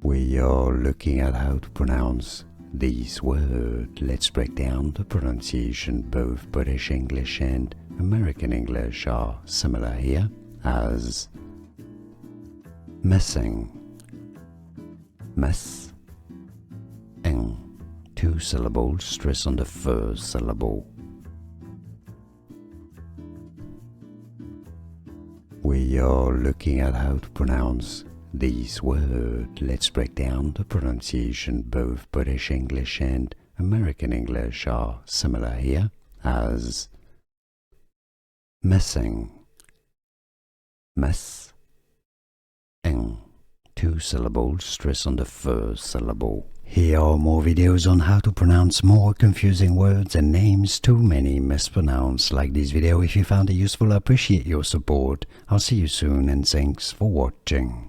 We are looking at how to pronounce this word. Let's break down the pronunciation. Both British English and American English are similar here as missing, mess, ing. Two syllables, stress on the first syllable. We are looking at how to pronounce this word. Let's break down the pronunciation. Both British English and American English are similar here as missing, mess, ing. Two syllables, stress on the first syllable. Here are more videos on how to pronounce more confusing words and names too many mispronounced. Like this video if you found it useful. I appreciate your support. I'll see you soon and thanks for watching.